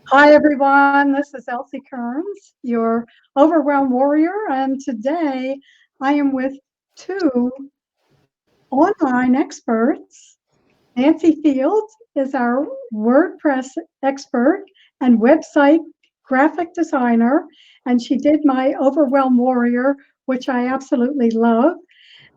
Hi, everyone. This is Elsie Kerns, your overwhelm warrior. And today I am with two online experts. Nancy Fields is our WordPress expert and website graphic designer, and she did my overwhelm warrior, which I absolutely love.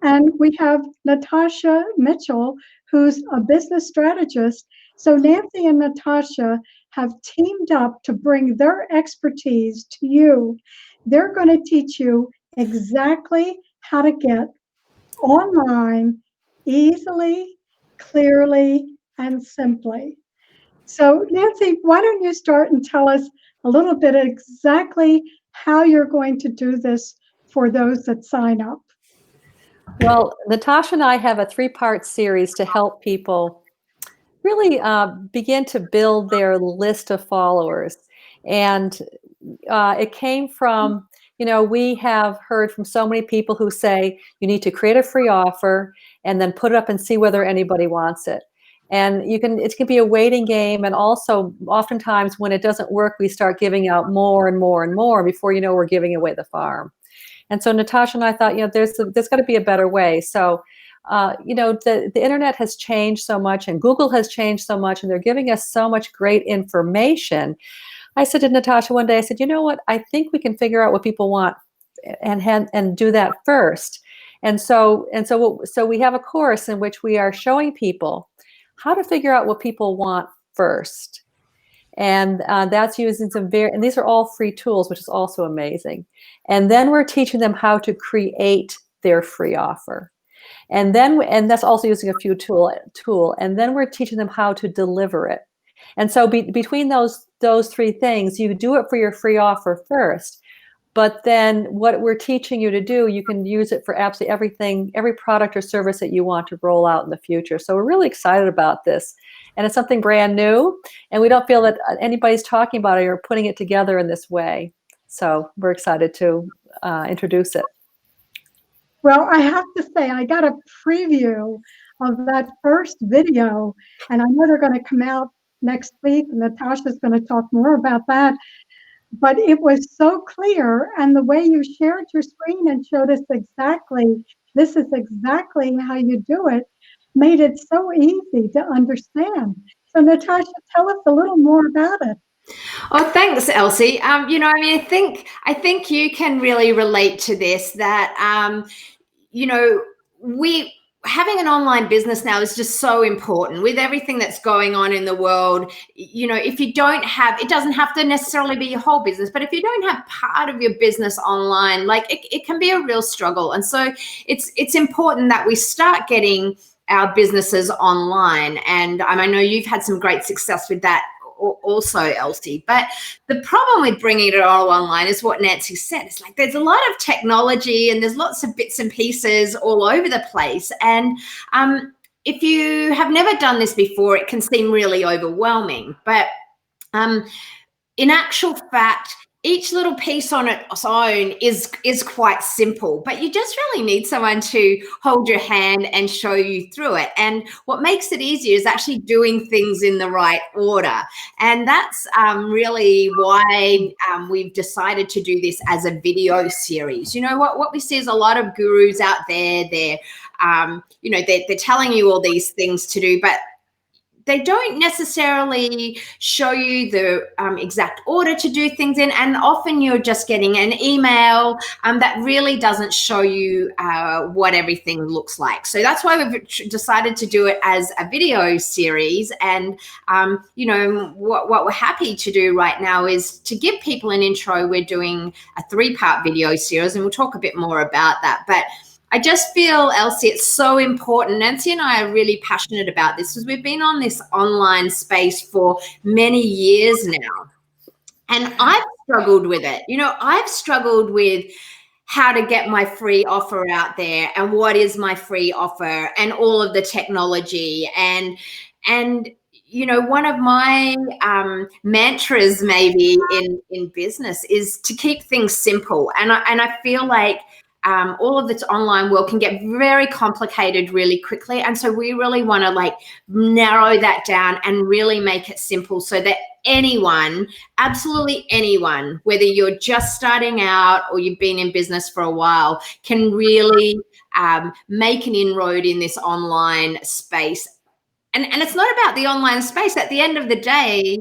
And we have Natasha Mitchell, who's a business strategist. So Nancy and Natasha have teamed up to bring their expertise to you. They're going to teach you exactly how to get online easily, clearly, and simply. So, Nancy, why don't you start and tell us a little bit exactly how you're going to do this for those that sign up? Well, Natasha and I have a three-part series to help people really begin to build their list of followers. And it came from, we have heard from so many people who say you need to create a free offer and then put it up and see whether anybody wants it. And it can be a waiting game. And also oftentimes when it doesn't work, we start giving out more and more and more before you know we're giving away the farm. And so Natasha and I thought, there's got to be a better way. So, the internet has changed so much and Google has changed so much and they're giving us so much great information. I said to Natasha one day, I said, you know what? I think we can figure out what people want and do that first. So we have a course in which we are showing people how to figure out what people want first. And that's using and these are all free tools, which is also amazing. And then we're teaching them how to create their free offer. And that's also using a few tool. And then we're teaching them how to deliver it. And so between those three things, you do it for your free offer first. But then what we're teaching you to do, you can use it for absolutely everything, every product or service that you want to roll out in the future. So we're really excited about this. And it's something brand new. And we don't feel that anybody's talking about it or putting it together in this way. So we're excited to introduce it. Well, I have to say, I got a preview of that first video, and I know they're going to come out next week. Natasha's going to talk more about that. But it was so clear, and the way you shared your screen and showed us exactly, this is exactly how you do it, made it so easy to understand. So, Natasha, tell us a little more about it. Oh, thanks, Elsie. I think you can really relate to this. That we having an online business now is just so important with everything that's going on in the world. If you don't have, it doesn't have to necessarily be your whole business, but if you don't have part of your business online, like it can be a real struggle. And so it's important that we start getting our businesses online. And I know you've had some great success with that also, Elsie. But the problem with bringing it all online is what Nancy said. It's like there's a lot of technology and there's lots of bits and pieces all over the place. And if you have never done this before, it can seem really overwhelming. But in actual fact, each little piece on its own is quite simple, but you just really need someone to hold your hand and show you through it. And what makes it easier is actually doing things in the right order. And that's really why we've decided to do this as a video series. What we see is a lot of gurus out there. They're telling you all these things to do, but they don't necessarily show you the exact order to do things in, and often you're just getting an email that really doesn't show you what everything looks like. So that's why we've decided to do it as a video series. And what we're happy to do right now is to give people an intro. We're doing a 3-part video series, and we'll talk a bit more about that. But I just feel, Elsie, it's so important. Nancy and I are really passionate about this because we've been on this online space for many years now. And I've struggled with it. I've struggled with how to get my free offer out there and what is my free offer and all of the technology. And one of my mantras maybe in business is to keep things simple. And I feel like all of this online world can get very complicated really quickly. And so we really want to like narrow that down and really make it simple so that anyone, absolutely anyone, whether you're just starting out or you've been in business for a while, can really make an inroad in this online space. And it's not about the online space. At the end of the day,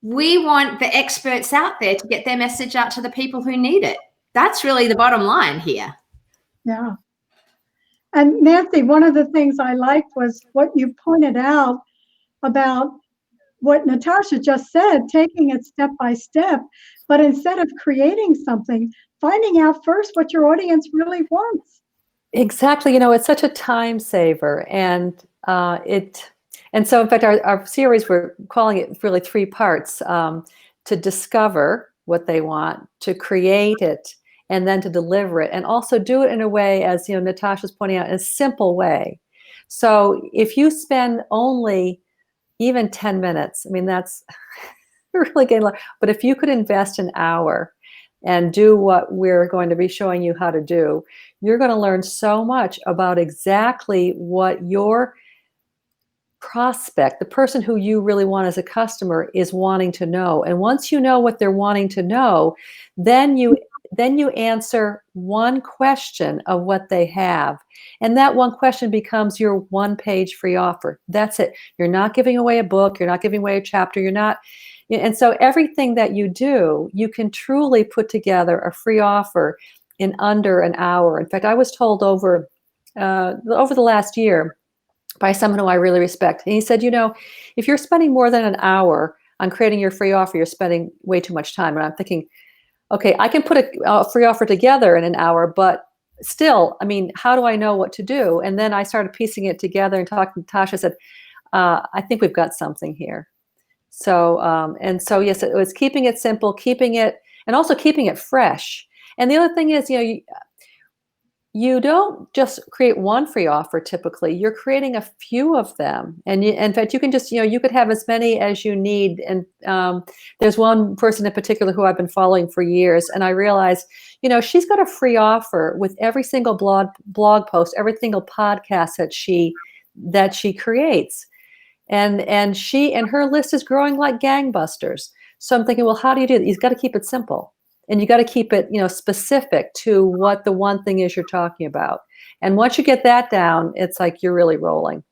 we want the experts out there to get their message out to the people who need it. That's really the bottom line here. Yeah. And Nancy, one of the things I liked was what you pointed out about what Natasha just said, taking it step by step, but instead of creating something, finding out first what your audience really wants. Exactly. It's such a time saver. And so in fact, our series, we're calling it really 3 parts, to discover what they want, to create it, and then to deliver it, and also do it in a way, as Natasha's pointing out, in a simple way. So if you spend only even 10 minutes, I mean, that's really getting low. But if you could invest an hour and do what we're going to be showing you how to do, you're going to learn so much about exactly what your prospect, the person who you really want as a customer, is wanting to know. And once you know what they're wanting to know, then you answer one question of what they have. And that one question becomes your 1-page free offer. That's it. You're not giving away a book. You're not giving away a chapter. You're not. And so everything that you do, you can truly put together a free offer in under an hour. In fact, I was told over the last year by someone who I really respect. And he said, if you're spending more than an hour on creating your free offer, you're spending way too much time. And I'm thinking, okay, I can put a free offer together in an hour, but still, I mean, how do I know what to do? And then I started piecing it together and talking to Tasha, said, I think we've got something here. So, yes, it was keeping it simple, and also keeping it fresh. And the other thing is, you don't just create one free offer typically. You're creating a few of them. And in fact, you can just, you could have as many as you need. And there's one person in particular who I've been following for years. And I realized, she's got a free offer with every single blog post, every single podcast that she creates. And her list is growing like gangbusters. So I'm thinking, well, how do you do that? You've got to keep it simple. And you got to keep it, specific to what the one thing is you're talking about. And once you get that down, it's like you're really rolling.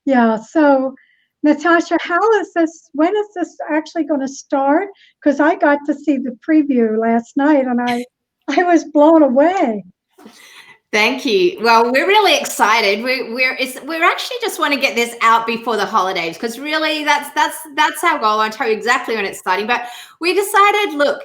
Yeah. So, Natasha, when is this actually going to start? Because I got to see the preview last night and I was blown away. Thank you. Well, we're really excited. We're actually just want to get this out before the holidays, because really that's our goal. I'll tell you exactly when it's starting. But we decided, look,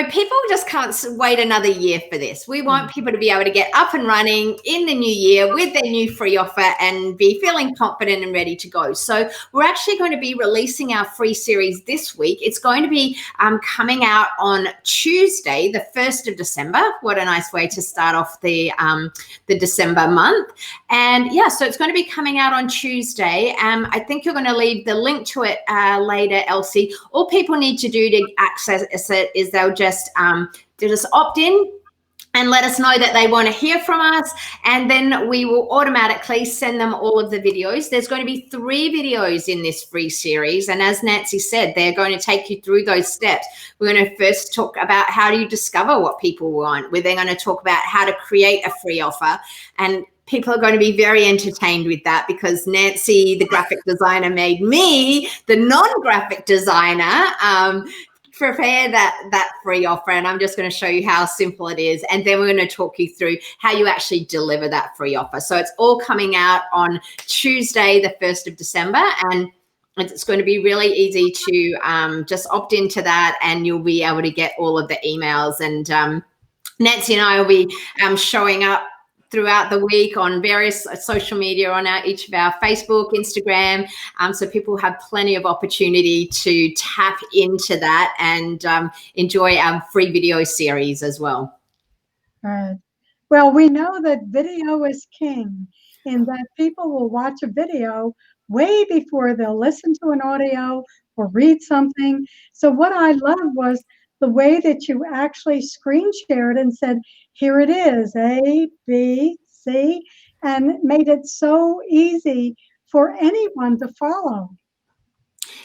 people just can't wait another year for this. We want people to be able to get up and running in the new year with their new free offer and be feeling confident and ready to go. So we're actually going to be releasing our free series this week. It's going to be coming out on Tuesday, the 1st of December. What a nice way to start off the December month. And yeah, so it's going to be coming out on Tuesday. I think you're going to leave the link to it later, Elsie. All people need to do to access it is they'll just opt in and let us know that they want to hear from us, and then we will automatically send them all of the videos. There's going to be 3 videos in this free series, and as Nancy said, they're going to take you through those steps. We're going to first talk about how do you discover what people want. We're then going to talk about how to create a free offer, and people are going to be very entertained with that, because Nancy, the graphic designer, made me, the non-graphic designer, prepare that free offer, and I'm just going to show you how simple it is, and then we're going to talk you through how you actually deliver that free offer. So it's all coming out on Tuesday, the 1st of December, and it's going to be really easy to just opt into that, and you'll be able to get all of the emails. And Nancy and I will be showing up throughout the week on various social media, on each of our Facebook, Instagram, so people have plenty of opportunity to tap into that and enjoy our free video series as well. Right. Well, we know that video is king, in that people will watch a video way before they'll listen to an audio or read something. So what I loved was the way that you actually screen shared and said, here it is, A, B, C, and made it so easy for anyone to follow.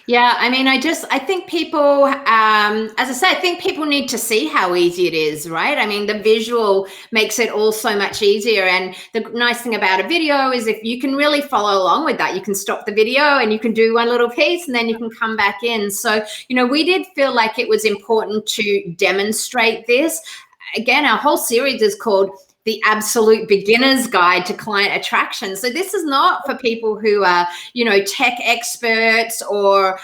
Yeah, I mean, I think people, as I say, I think people need to see how easy it is, right? I mean, the visual makes it all so much easier. And the nice thing about a video is if you can really follow along with that, you can stop the video and you can do one little piece and then you can come back in. So, you know, we did feel like it was important to demonstrate this. Again, our whole series is called The Absolute Beginner's Guide to Client Attraction. So this is not for people who are, you know, tech experts or,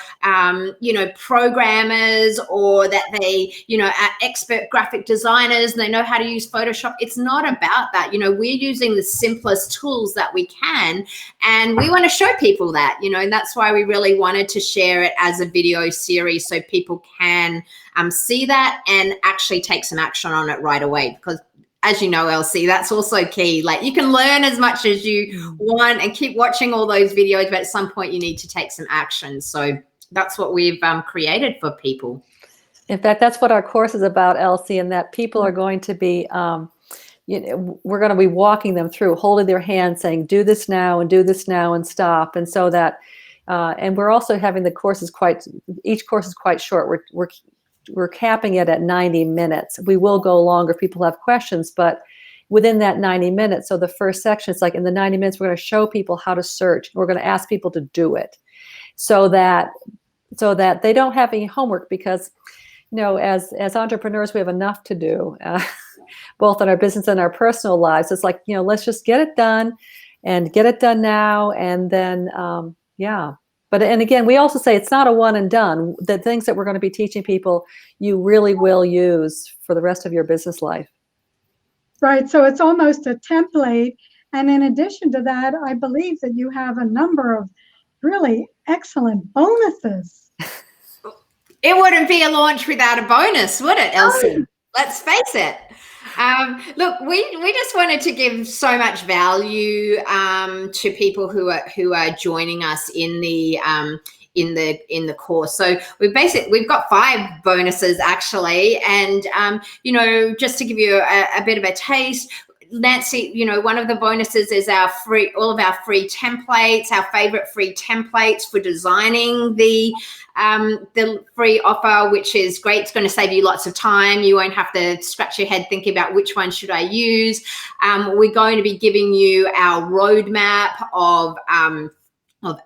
you know, programmers, or that they, you know, are expert graphic designers and they know how to use Photoshop. It's not about that. You know, we're using the simplest tools that we can, and we want to show people that, you know, and that's why we really wanted to share it as a video series so people can see that and actually take some action on it right away. Because as you know, Elsie, that's also key. Like, you can learn as much as you want and keep watching all those videos, but at some point you need to take some action. So that's what we've created for people. In fact, that's what our course is about, Elsie, and that people are going to be, you know, we're going to be walking them through, holding their hand, saying, do this now and do this now and stop. And so that, and we're also having the courses each course is quite short. We're capping it at 90 minutes. We will go longer if people have questions, but within that 90 minutes, so the first section, it's like in the 90 minutes, we're going to show people how to search. We're going to ask people to do it so that they don't have any homework, because, you know, as entrepreneurs, we have enough to do, both in our business and our personal lives. It's like, you know, let's just get it done and get it done now. And then, yeah. But, and again, we also say it's not a one and done. The things that we're going to be teaching people, you really will use for the rest of your business life. Right. So it's almost a template. And in addition to that, I believe that you have a number of really excellent bonuses. It wouldn't be a launch without a bonus, would it, Elsie? Let's face it. Look, we just wanted to give so much value to people who are joining us in the course. So we've got 5 bonuses actually, and you know, just to give you a bit of a taste, Nancy, you know, one of the bonuses is all of our free templates, our favorite free templates for designing the free offer, which is great. It's going to save you lots of time. You won't have to scratch your head thinking about which one should I use. We're going to be giving you our roadmap of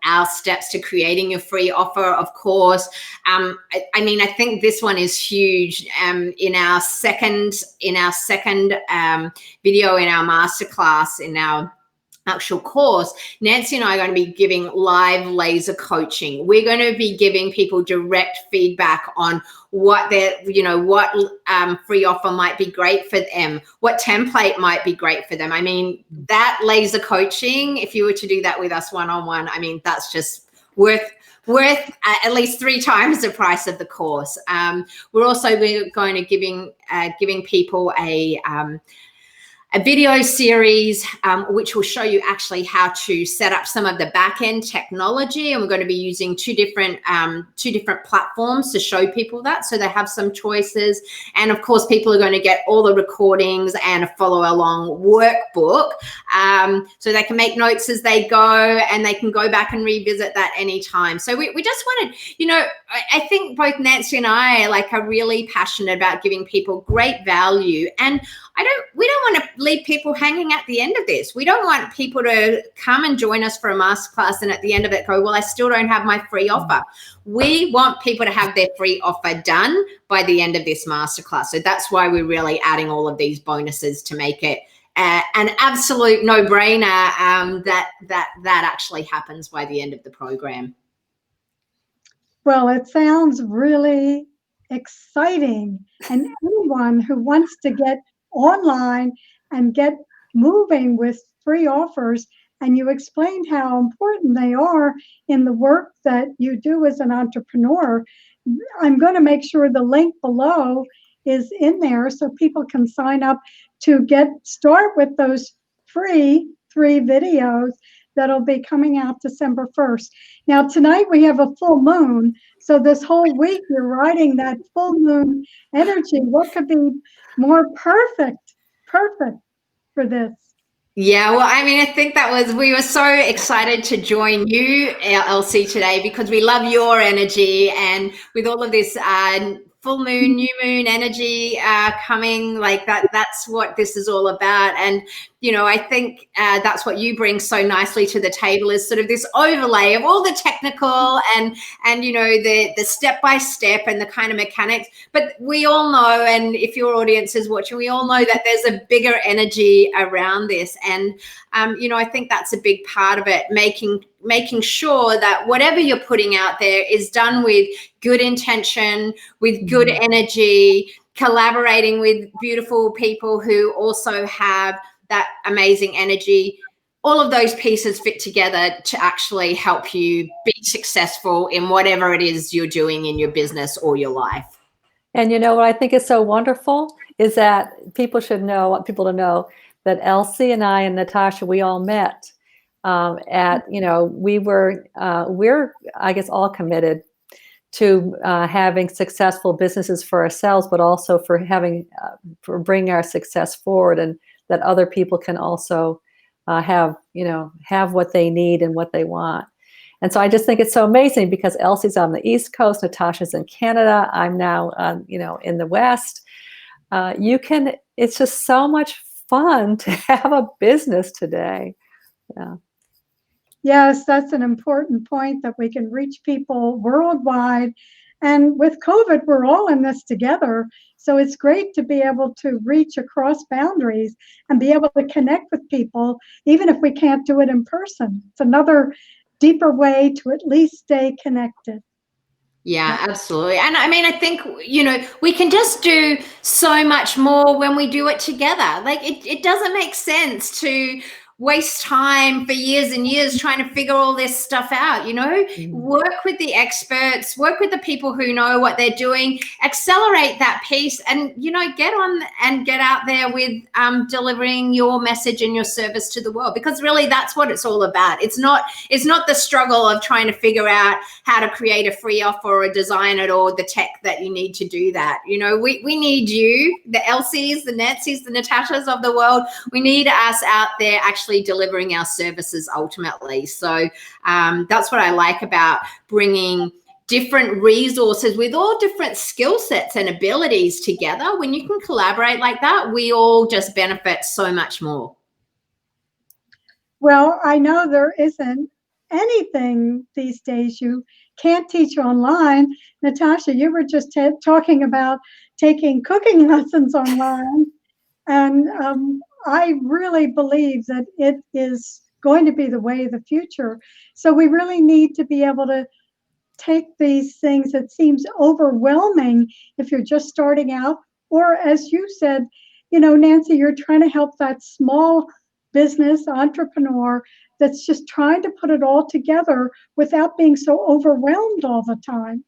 our steps to creating your free offer, of course. I mean, I think this one is huge. In our second video in our masterclass, in our actual course, Nancy and I are going to be giving live laser coaching. We're going to be giving people direct feedback on what free offer might be great for them, what template might be great for them. I mean, that laser coaching, if you were to do that with us one-on-one, I mean, that's just worth at least 3 times the price of the course. We're also going to giving people a video series, which will show you actually how to set up some of the back-end technology. And we're going to be using two different platforms to show people that, so they have some choices. And of course, people are going to get all the recordings and a follow-along workbook, so they can make notes as they go, and they can go back and revisit that anytime. So we just wanted, you know, I think both Nancy and I are really passionate about giving people great value. And we don't want to leave people hanging at the end of this. We don't want people to come and join us for a masterclass and at the end of it go, well, I still don't have my free offer. We want people to have their free offer done by the end of this masterclass. So that's why we're really adding all of these bonuses to make it an absolute no-brainer that actually happens by the end of the program. Well, it sounds really exciting. And anyone who wants to get online and get moving with free offers, and you explained how important they are in the work that you do as an entrepreneur, I'm going to make sure the link below is in there so people can sign up to start with those free 3 videos that'll be coming out December 1st. Now, tonight we have a full moon. So this whole week you're riding that full moon energy. What could be more perfect for this? Yeah, well, I mean, I think we were so excited to join you, Elsie, today because we love your energy, and with all of this full moon, new moon energy coming, like that's what this is all about. And, you know, I think that's what you bring so nicely to the table is sort of this overlay of all the technical and you know, the step-by-step and the kind of mechanics. But we all know, and if your audience is watching, we all know that there's a bigger energy around this. And, you know, I think that's a big part of it, making sure that whatever you're putting out there is done with good intention, with good energy, collaborating with beautiful people who also have that amazing energy. All of those pieces fit together to actually help you be successful in whatever it is you're doing in your business or your life. And you know what I think is so wonderful is that people want people to know that Elsie and I and Natasha, we all met you know, we're, I guess, all committed to having successful businesses for ourselves, but also for for bringing our success forward, and that other people can also have what they need and what they want. And so I just think it's so amazing because Elsie's on the East Coast, Natasha's in Canada, I'm now, you know, in the West. It's just so much fun to have a business today. Yeah. Yes, that's an important point, that we can reach people worldwide. And with COVID, we're all in this together. So it's great to be able to reach across boundaries and be able to connect with people, even if we can't do it in person. It's another deeper way to at least stay connected. Yeah, absolutely. And I mean, I think, you know, we can just do so much more when we do it together. Like it doesn't make sense to waste time for years and years trying to figure all this stuff out, you know. Work with the experts, work with the people who know what they're doing, accelerate that piece, and, you know, get on and get out there with delivering your message and your service to the world, because really that's what it's all about. It's not the struggle of trying to figure out how to create a free offer or design it or the tech that you need to do that. You know, we need you, the Elsies, the Nancy's, the Natashas of the world. We need us out there actually delivering our services ultimately. So that's what I like about bringing different resources with all different skill sets and abilities together. When you can collaborate like that, we all just benefit so much more. Well, I know there isn't anything these days you can't teach online. Natasha, you were just talking about taking cooking lessons online. And I really believe that it is going to be the way of the future. So we really need to be able to take these things that seems overwhelming if you're just starting out, or as you said, you know, Nancy, you're trying to help that small business entrepreneur that's just trying to put it all together without being so overwhelmed all the time.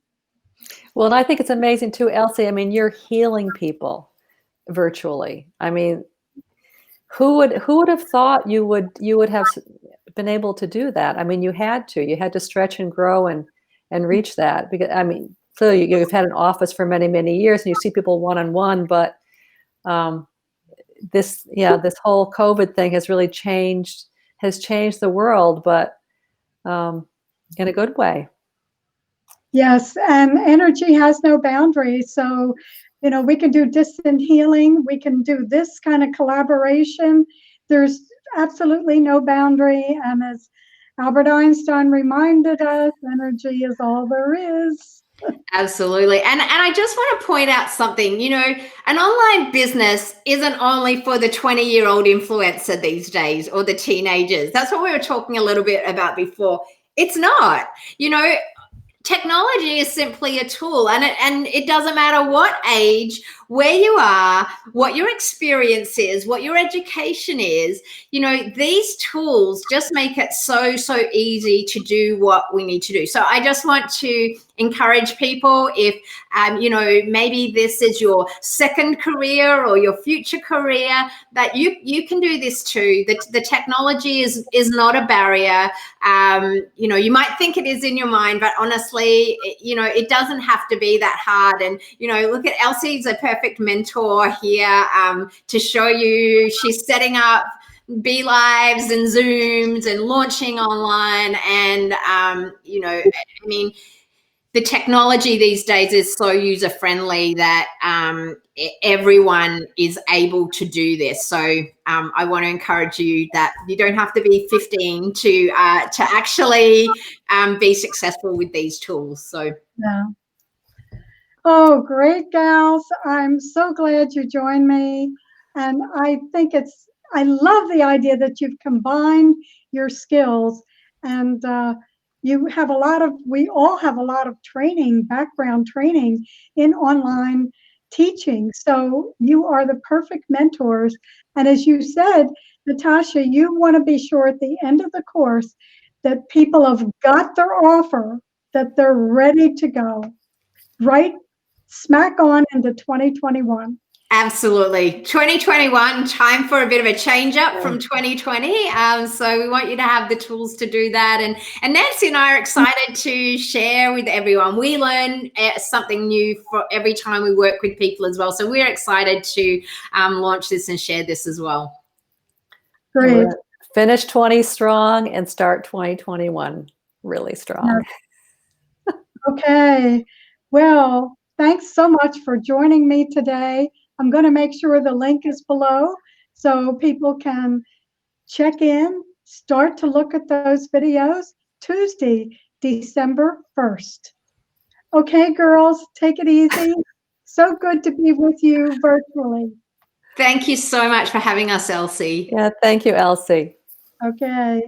Well, and I think it's amazing too, Elsie. I mean, you're healing people virtually. I mean, who would have thought you would have been able to do that? I mean, you had to stretch and grow and reach that, because I mean, clearly you've had an office for many, many years and you see people one-on-one, but this whole COVID thing has really changed the world, but in a good way. Yes, and energy has no boundaries. So, you know, we can do distant healing. We can do this kind of collaboration. There's absolutely no boundary. And as Albert Einstein reminded us, energy is all there is. Absolutely. And I just want to point out something. You know, an online business isn't only for the 20-year-old influencer these days or the teenagers. That's what we were talking a little bit about before. It's not. You know, technology is simply a tool, and it doesn't matter what age, where you are, what your experience is, what your education is. You know, these tools just make it so easy to do what we need to do. So I just want to encourage people, if you know, maybe this is your second career or your future career, that you can do this too. The technology is not a barrier. You know, you might think it is in your mind, but honestly, you know, it doesn't have to be that hard. And, you know, look at Elsie's a perfect mentor here to show you. She's setting up Be Lives and Zooms and launching online. And, you know, I mean, the technology these days is so user friendly that everyone is able to do this. So I want to encourage you that you don't have to be 15 to actually be successful with these tools. So Yeah. Oh, great, gals. I'm so glad you joined me. And I think I love the idea that you've combined your skills, and we all have a lot of training, background training in online teaching. So you are the perfect mentors. And as you said, Natasha, you want to be sure at the end of the course that people have got their offer, that they're ready to go. Right smack on into 2021. absolutely. 2021, time for a bit of a change up from 2020. So we want you to have the tools to do that. And Nancy and I are excited to share with everyone. We learn something new for every time we work with people as well. So we're excited to launch this and share this as well. Great. Finish 20 strong and start 2021 really strong. Yeah. Okay. Well, thanks so much for joining me today. I'm going to make sure the link is below so people can check in, start to look at those videos Tuesday, December 1st. Okay, girls, take it easy. So good to be with you virtually. Thank you so much for having us, Elsie. Yeah, thank you, Elsie. Okay.